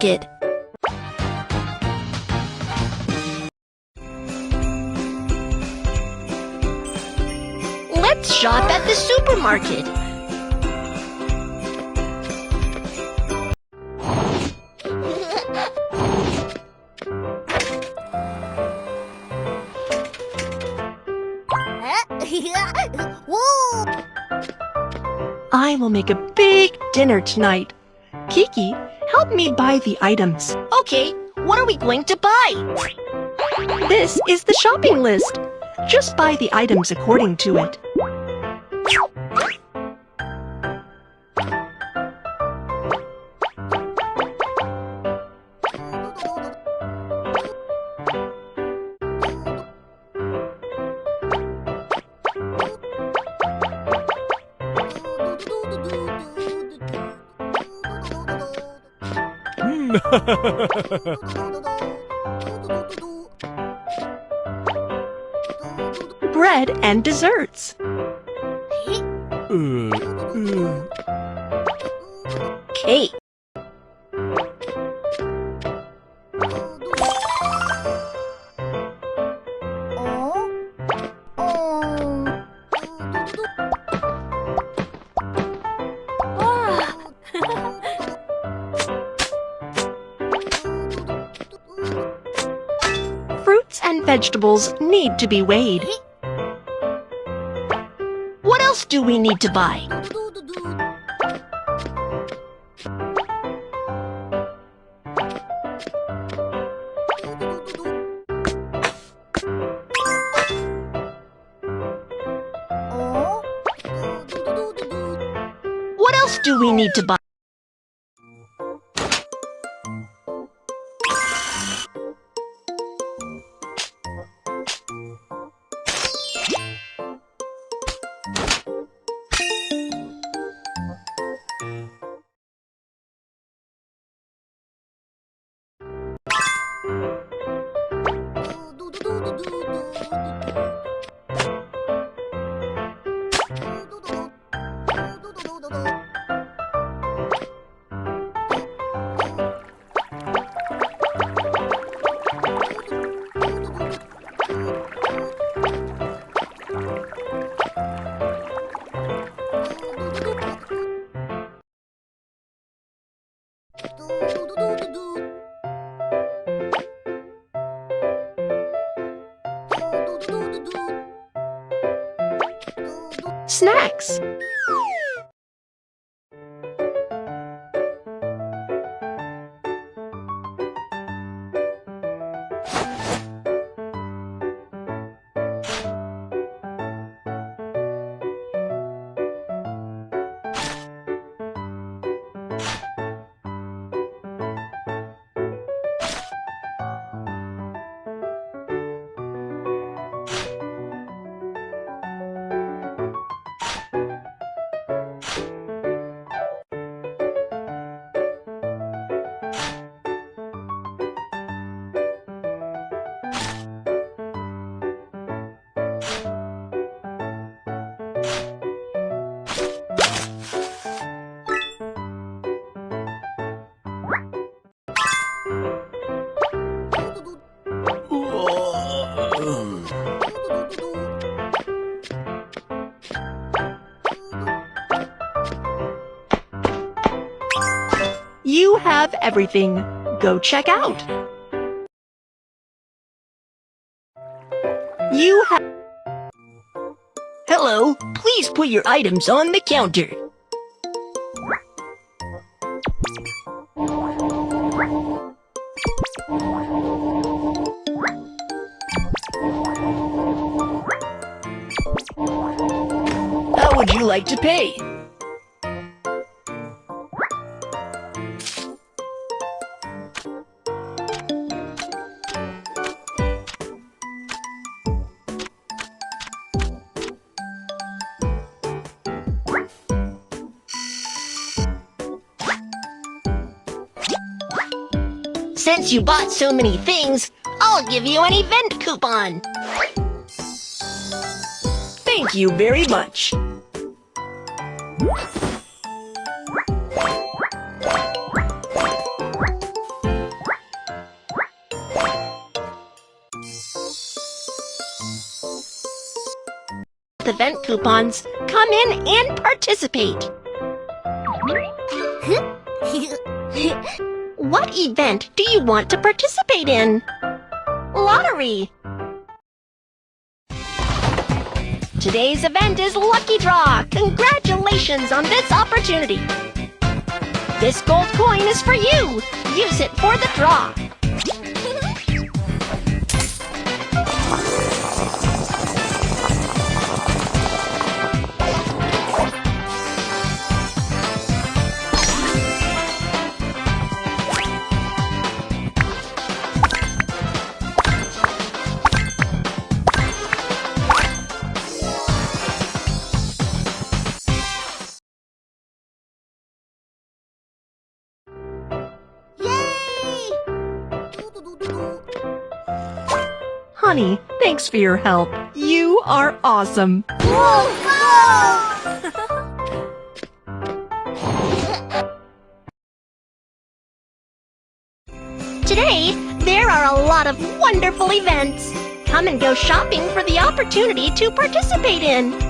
Supermarket. Let's shop at the supermarket. I will make a big dinner tonight. Kiki, help me buy the items. Okay, what are we going to buy? This is the shopping list. Just buy the items according to it. Bread and desserts. Cake. Fruits and vegetables need to be weighed. What else do we need to buy? What else do we need to buy? Snacks. You have everything. Go check out. You have... Hello, please put your items on the counter. How would you like to pay? Since you bought so many things, I'll give you an event coupon. Thank you very much. event coupons. Come in and participate. What event do you want to participate in? Lottery. Today's event is Lucky Draw. Congratulations on this opportunity. This gold coin is for you. Use it for the draw. Honey, thanks for your help. You are awesome. Today, there are a lot of wonderful events. Come and go shopping for the opportunity to participate in.